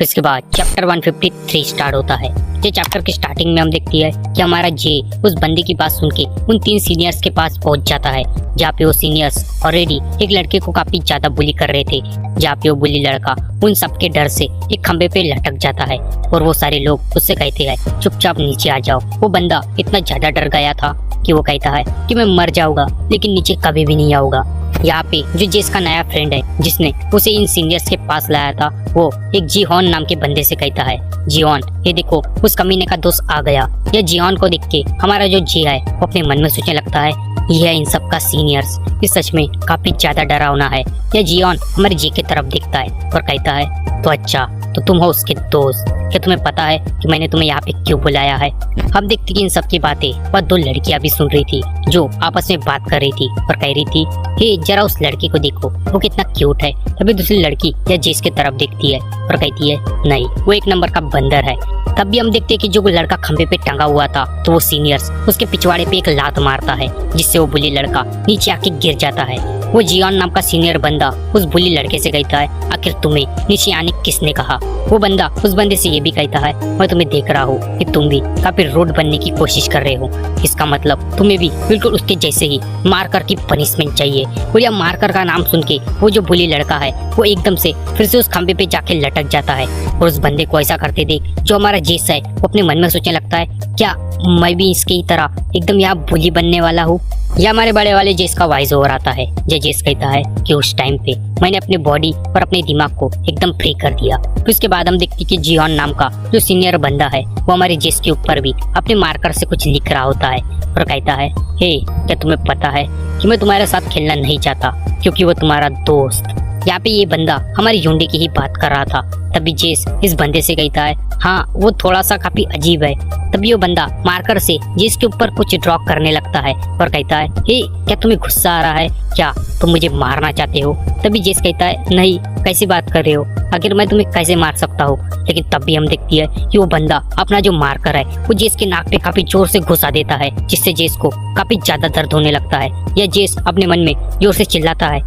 इसके बाद chapter 153 start होता है। ये चैप्टर की स्टार्टिंग में हम देखती है कि हमारा जे उस बंदे की बात सुन के उन 3 सीनियर्स के पास पहुंच जाता है, जहाँ पे वो सीनियर्स ऑलरेडी एक लड़के को काफी ज्यादा बुली कर रहे थे। जहाँ पे वो बुली लड़का उन सबके डर से एक खंबे पे लटक जाता है और वो सारे लोग उससे कहते हैं चुपचाप नीचे आ जाओ। वो बंदा इतना ज्यादा डर गया था कि वो कहता है कि मैं मर जाऊंगा लेकिन नीचे कभी भी नहीं आऊंगा। यहाँ पे जो जेस का नया फ्रेंड है जिसने उसे इन सीनियर्स के पास लाया था, वो एक जीहॉन नाम के बंदे से कहता है, जीहॉन ये देखो उस कमीने का दोस्त आ गया। यह जीहॉन को देख के हमारा जो जी है वो अपने मन में सोचने लगता है यह इन सब का सीनियर्स ये सच में काफी ज्यादा डरावना है। यह जीहॉन हमारे जी की तरफ देखता है और कहता है तो अच्छा तो तुम हो उसके दोस्त, क्या तुम्हें पता है कि मैंने तुम्हें यहाँ पे क्यों बुलाया है। हम देखते कि इन सब की बातें वह 2 लड़कियां भी सुन रही थी जो आपस में बात कर रही थी और कह रही थी हे जरा उस लड़की को देखो वो कितना क्यूट है। तभी दूसरी लड़की या जेस की तरफ देखती है और कहती है नहीं वो एक नंबर का बंदर है। तब भी हम देखते हैं कि जो लड़का खंबे पे टंगा हुआ था तो वो सीनियर्स उसके पिछवाड़े पे एक लात मारता है जिससे वो बुली लड़का नीचे आके गिर जाता है। वो जियान नाम का सीनियर बंदा उस बुली लड़के से कहता है आखिर तुम्हें नीचे आने किसने कहा। वो बंदा उस बंदे से ये भी कहता है मैं तुम्हें देख रहा हूँ कि तुम भी काफी रूड बनने की कोशिश कर रहे हो, इसका मतलब तुम्हें भी बिल्कुल उसके जैसे ही मारकर की पनिशमेंट चाहिए। और यह मारकर का नाम सुन के वो जो बुली लड़का है वो एकदम से फिर से उस खंबे पे जाके लटक जाता है और उस बंदे को ऐसा करते देख जो हमारा जेस है वो अपने मन में सोचने लगता है क्या मैं भी इसकी तरह एकदम यहाँ बुली बनने वाला हूँ। यह हमारे बड़े वाले जेस का वॉइस ओवर आता है। ये जेस कहता है कि उस टाइम पे मैंने अपने बॉडी और अपने दिमाग को एकदम फ्री कर दिया। फिर उसके बाद हम देखते कि जिहॉन नाम का जो सीनियर बंदा है वो हमारे जेस के ऊपर भी अपने मार्कर से कुछ लिख रहा होता है और कहता है हे क्या तुम्हें पता है कि मैं तुम्हारे साथ खेलना नहीं चाहता क्योंकि वो तुम्हारा दोस्त। यहाँ पे ये बंदा हमारी यूंडे की ही बात कर रहा था। तभी जेस इस बंदे से कहता है हाँ वो थोड़ा सा काफी अजीब है। तभी वो बंदा मार्कर से जेस के ऊपर कुछ ड्रॉ करने लगता है और कहता है हे क्या तुम्हें गुस्सा आ रहा है, क्या तुम मुझे मारना चाहते हो। तभी जेस कहता है नहीं कैसी बात कर रहे हो, आखिर मैं तुम्हें कैसे मार सकता हूँ। लेकिन तब भी हम देखती है कि वो बंदा अपना जो मार्कर है वो जेस के नाक पे काफी जोर से घुसा देता है जिससे जेस को काफी ज्यादा दर्द होने लगता है। यह जेस अपने मन में जोर से चिल्लाता है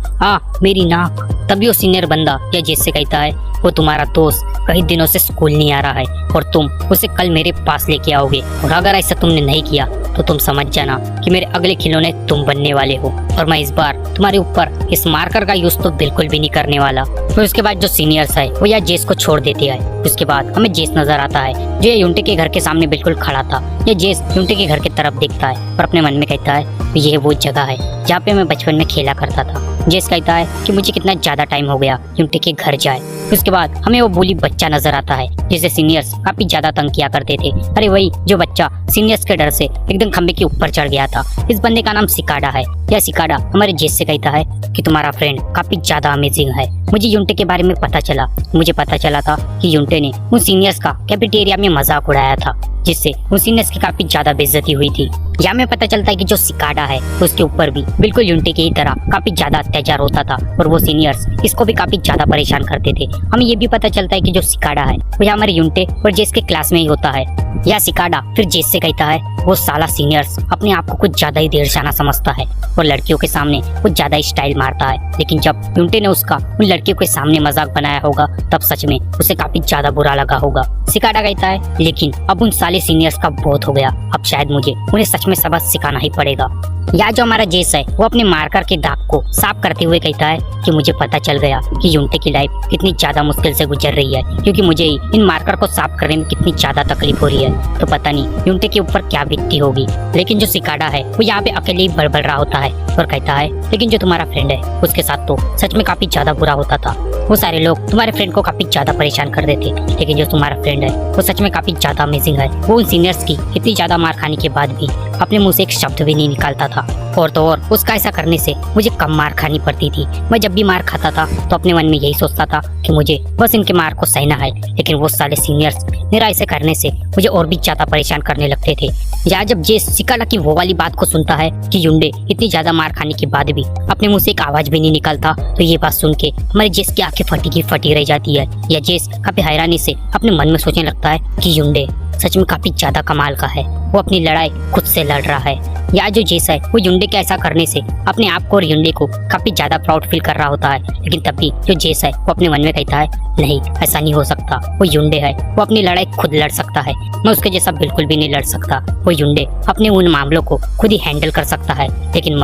मेरी नाक। तभी वो सीनियर बंदा या जेस से कहता है वो तुम्हारा दोस्त कई दिनों से स्कूल नहीं आ रहा है और तुम उसे कल मेरे पास लेके आओगे और अगर ऐसा तुमने नहीं किया तो तुम समझ जाना कि मेरे अगले खिलौने तुम बनने वाले हो और मैं इस बार तुम्हारे ऊपर इस मार्कर का यूज तो बिल्कुल भी नहीं करने वाला। फिर उसके बाद जो सीनियर्स है वो यह जेस को छोड़ देते हैं। उसके बाद हमें जेस नजर आता है जो यूंटे के घर के सामने बिल्कुल खड़ा था। यह जेस यूंटे के घर की तरफ देखता है और अपने मन में कहता है यह वो जगह है जहाँ पे मैं बचपन में खेला करता था। जेस कहता है कि मुझे कितना ज्यादा टाइम हो गया यूंटे के घर जाए। उसके बाद हमें वो बुली बच्चा नजर आता है जिसे सीनियर्स काफी ज्यादा तंग किया करते थे। अरे वही जो बच्चा सीनियर्स के डर से एकदम खंबे के ऊपर चढ़ गया था। इस बंदे का नाम सिकाडा है। यह सिकाडा हमारे जेस से कहता है कि तुम्हारा फ्रेंड काफी ज्यादा अमेजिंग है। मुझे यूंटे के बारे में पता चला, मुझे पता चला था कि यूंटे ने उन सीनियर्स का कैफेटेरिया में मजाक उड़ाया था जिससे उन सीनियर्स की काफी ज्यादा बेइज्जती हुई थी। यहाँ में पता चलता है कि जो सिकाडा है उसके ऊपर भी बिल्कुल यूंटे की ही तरह काफी ज्यादा अत्याचार होता था और वो सीनियर्स इसको भी काफी ज्यादा परेशान करते थे। हमें ये भी पता चलता है कि जो सिकाडा है वो हमारे यूंटे और जेस के क्लास में ही होता है। यह सिकाडा फिर जेस से कहता है वो साला सीनियर्स अपने आप को कुछ ज्यादा ही देरशाना समझता है और लड़कियों के सामने कुछ ज्यादा ही स्टाइल मारता है, लेकिन जब यूंटे ने उसका उन लड़कियों के सामने मजाक बनाया होगा तब सच में उसे काफी ज्यादा बुरा लगा होगा। सिकाडा कहता है लेकिन अब उन साले सीनियर्स का बहुत हो गया, अब शायद मुझे उन्हें सच में सबक सिखाना ही पड़ेगा। या जो हमारा जेस है वो अपने मार्कर के दाग को साफ करते हुए कहता है कि मुझे पता चल गया कि यूंटे की लाइफ कितनी ज्यादा मुश्किल से गुजर रही है क्योंकि मुझे ही इन मार्कर को साफ करने में कितनी ज्यादा तकलीफ हो रही है। तो पता नहीं यूंटे के ऊपर क्या बीतती होगी। लेकिन जो सिकाडा है वो यहाँ पे अकेले ही बड़बड़ रहा होता है और कहता है लेकिन जो तुम्हारा फ्रेंड है उसके साथ तो सच में काफी ज्यादा बुरा होता था। वो सारे लोग तुम्हारे फ्रेंड को काफी ज्यादा परेशान कर देते, लेकिन जो तुम्हारा फ्रेंड है वो सच में काफी ज्यादा अमेजिंग है। वो उन सीनियर्स की इतनी ज्यादा मार खाने के बाद भी अपने मुंह से एक शब्द भी नहीं निकालता था और तो और उसका ऐसा करने से मुझे कम मार खानी पड़ती थी। मैं जब भी मार खाता था तो अपने मन में यही सोचता था कि मुझे बस इनके मार को सहना है, लेकिन वो साले सीनियर्स मेरा ऐसे करने से मुझे और भी ज्यादा परेशान करने लगते थे। या जब जेस सिकाडा की वो वाली बात को सुनता है कि यूंडे इतनी ज्यादा मार खाने के बाद भी अपने मुंह से एक आवाज भी नहीं निकलता तो ये बात सुन के हमारे जेस की आंखें फटी की फटी रह जाती है। या जेस काफी हैरानी से अपने मन में सोचने लगता है कि यूंडे सच में काफी ज्यादा कमाल का है। वो अपनी लड़ाई खुद से लड़ रहा है। या जो जेस है वो युंडे के ऐसा करने से अपने आप को और युंडे को काफी ज्यादा प्राउड फील कर रहा होता है। लेकिन तब भी जो जेस है वो अपने मन में कहता है नहीं, ऐसा नहीं हो सकता, वो युंडे है, वो अपनी लड़ाई खुद लड़ सकता है, मैं उसके जैसा बिल्कुल भी नहीं लड़ सकता। वो युंडे अपने उन मामलों को खुद ही हैंडल कर सकता है, लेकिन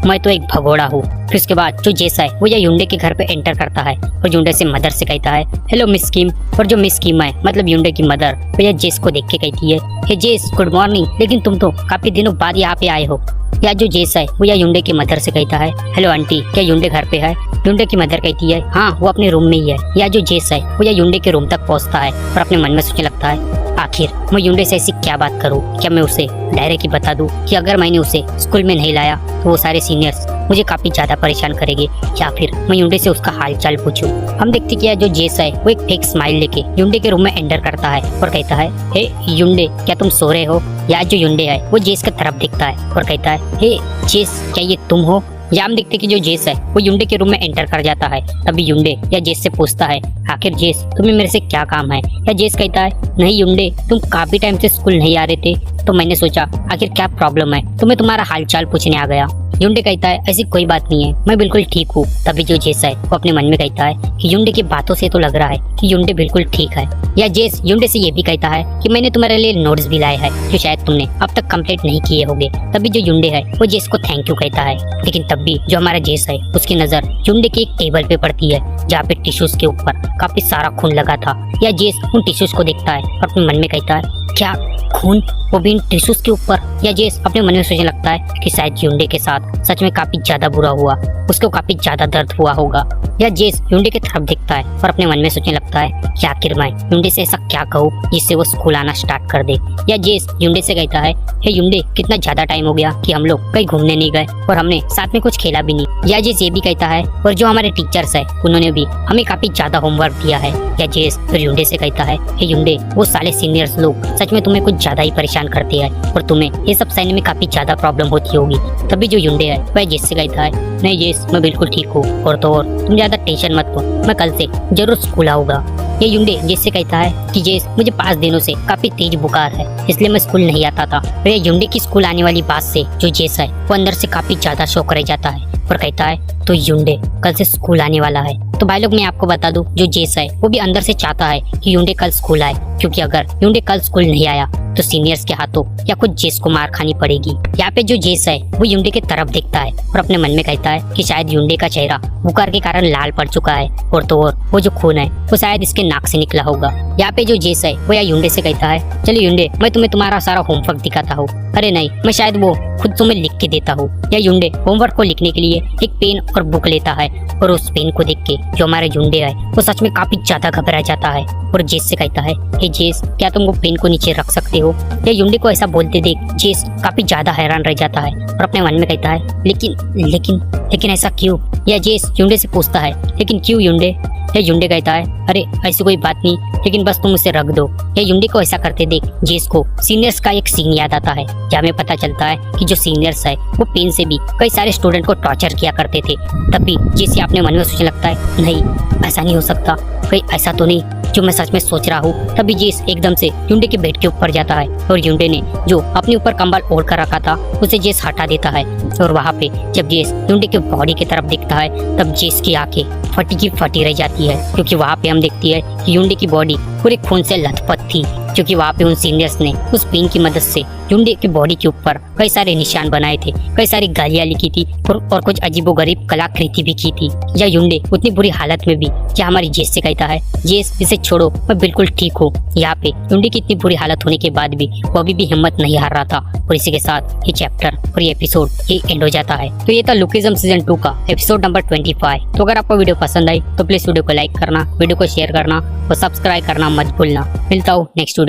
मैं तो एक भगोड़ा हूँ। फिर उसके बाद जो जेस है वो या युंडे के घर पे एंटर करता है और युंडे से मदर से कहता है हेलो मिस किम। और जो मिस किम है मतलब युंडे की मदर, वो या जेस को देख के कहती है हे जेस गुड मॉर्निंग, लेकिन तुम तो काफी दिनों बाद यहाँ पे आए हो। या जो जेस है वो या युंडे की मदर से कहता है हेलो आंटी, क्या युंडे घर पे है? युंडे की मदर कहती है हाँ, वो अपने रूम में ही है। या जो जेस है वो या युंडे के रूम तक पहुंचता है और अपने मन में सोचने लगता है आखिर मैं युंडे से ऐसी क्या बात करूं? क्या मैं उसे डायरेक्ट ही बता दूं कि अगर मैंने उसे स्कूल में नहीं लाया तो वो सारे सीनियर्स मुझे काफी ज्यादा परेशान करेंगे, या फिर मैं युंडे से उसका हाल चाल पूछूं। हम देखते कि जो जेस है वो एक फेक स्माइल लेके युंडे के रूम में एंटर करता है और कहता है हे युंडे, क्या तुम सो रहे हो? या जो युंडे है वो जेस की तरफ देखता है और कहता है हे जेस, क्या ये तुम हो? या हम देखते कि जो जेस है वो युंडे के रूम में एंटर कर जाता है। तभी युंडे या जेस से पूछता है आखिर जेस तुम्हें मेरे से क्या काम है? या जेस कहता है नहीं युंडे, तुम काफी टाइम से स्कूल नहीं आ रहे थे तो मैंने सोचा आखिर क्या प्रॉब्लम है, तो मैं तुम्हारा हालचाल पूछने आ गया। युंडे कहता है ऐसी कोई बात नहीं है, मैं बिल्कुल ठीक हूँ। तभी जो जेस है वो अपने मन में कहता है कि युंडे की बातों से तो लग रहा है कि युंडे बिल्कुल ठीक है। या जेस युंडे से ये भी कहता है कि मैंने तुम्हारे लिए नोट्स भी लाए हैं जो शायद तुमने अब तक कंप्लीट नहीं किए होंगे। तभी जो युंडे है वो जेस को थैंक यू कहता है। लेकिन तब भी जो हमारा जेस है उसकी नजर युंडे के एक टेबल पे पड़ती है जहाँ पे टिश्यूज के ऊपर काफी सारा खून लगा था। या जेस उन टिश्यूज को देखता है और अपने मन में कहता है क्या खून, वो भी इन टिश्यूज के ऊपर? या जेस अपने मन में सोचने लगता है कि शायद युंडे के साथ सच में काफी ज्यादा बुरा हुआ, उसको काफी ज्यादा दर्द हुआ होगा। या जेस युंडे की तरफ देखता है और अपने मन में सोचने लगता है कि आखिर मैं युंडे से ऐसा क्या कहूँ जिससे वो स्कूल आना स्टार्ट कर दे। या जेस युंडे से कहता है हे युंडे, कितना ज्यादा टाइम हो गया कि हम लोग कहीं घूमने नहीं गए और हमने साथ में कुछ खेला भी नहीं। या जेस ये भी कहता है और जो हमारे टीचर्स है उन्होंने भी हमें काफी ज्यादा होमवर्क दिया है। या जेस फिर युंडे से कहता है हे युंडे, वो साले सीनियर्स लोग सच में तुम्हें कुछ ज्यादा ही परेशान करते हैं और तुम्हें ये सब सहने में काफी ज्यादा प्रॉब्लम होती होगी। तभी जो युंडे है वह जेस से कहता है नहीं जेस, मैं बिल्कुल ठीक हूँ, और तो और तुम ज्यादा टेंशन मत लो, मैं कल से जरूर स्कूल आऊंगा। ये युंडे जेस से कहता है कि जेस मुझे 5 दिनों से काफी तेज बुखार है इसलिए मैं स्कूल नहीं आता था। और ये युंडे की स्कूल आने वाली बात से जो जेस है वो अंदर से काफी ज्यादा शौक रह जाता है और कहता है तो युंडे कल से स्कूल आने वाला है। तो भाई लोग मैं आपको बता दूं जो जेस है वो भी अंदर से चाहता है कि युंडे कल स्कूल आए, क्योंकि अगर युंडे कल स्कूल नहीं आया तो सीनियर्स के हाथों या खुद जेस को मार खानी पड़ेगी। यहाँ पे जो जेस है वो युंडे की तरफ देखता है और अपने मन में कहता है कि शायद युंडे का चेहरा बुखार के कारण लाल पड़ चुका है और तो और वो जो खून है वो शायद इसके नाक से निकला होगा। यहाँ पे जो जेस है वो या युंडे से कहता है चलो युंडे, मैं तुम्हें तुम्हारा सारा होमवर्क दिखाता हूँ। अरे नहीं, मैं शायद वो खुद तुम्हें लिख के देता हूँ। या युंडे होमवर्क को लिखने के लिए एक पेन और बुक लेता है और उस पेन को देख के जो हमारे युंडे है वो सच में काफी ज्यादा घबरा जाता है और जेस से कहता है हे जेस, क्या तुम वो पेन को नीचे रख सकते हो? या युंडे को ऐसा बोलते देख जेस काफी ज्यादा हैरान रह जाता है और अपने मन में कहता है लेकिन ऐसा क्यों? या जेस युंडे से पूछता है लेकिन क्यों युंडे? या युंडे कहता है अरे ऐसी कोई बात नहीं, लेकिन बस तुम उसे रख दो। या युंडे को ऐसा करते देख जेस को सीनियर्स का एक सीन याद आता है जहाँ हमें पता चलता है कि जो सीनियर्स है वो पेन से भी कई सारे स्टूडेंट को टॉर्चर किया करते थे। तभी जेस अपने मन में सोचने लगता है नहीं, ऐसा नहीं हो सकता, कहीं ऐसा तो नहीं जो मैं सच में सोच रहा हूँ। तभी जेस एकदम से युंडे के बेड के ऊपर जाता है और युंडे ने जो अपने ऊपर कंबल ओढ़ कर रखा था उसे जेस हटा देता है। और वहाँ पे जब जेस युंडे के बॉडी की तरफ देखता है तब जेस की आंखें फटी की फटी रह जाती है, क्योंकि वहाँ पे हम देखती है कि युंडे की बॉडी पूरे खून से लथपथ थी, क्योंकि वहाँ पे उन सीनियर्स ने उस पेन की मदद से युंडे की बॉडी के ऊपर कई सारे निशान बनाए थे, कई सारी गालियाँ लिखी थी और कुछ अजीबोगरीब कलाकृति भी की थी। या युंडे उतनी बुरी हालत में भी क्या हमारी जेस से कहता है जेस इसे छोड़ो, मैं बिल्कुल ठीक हूँ। यहाँ पे युंडे की इतनी बुरी हालत होने के बाद भी वो अभी भी हिम्मत नहीं हार रहा था और इसी के साथ ये चैप्टर और ये एपिसोड ये एंड हो जाता है। तो ये था लुकिज्म सीजन 2 का एपिसोड नंबर 25। तो अगर आपको वीडियो पसंद आई तो प्लीज वीडियो को लाइक करना, वीडियो को शेयर करना और सब्सक्राइब करना मत भूलना। मिलता हूँ नेक्स्ट वीडियो।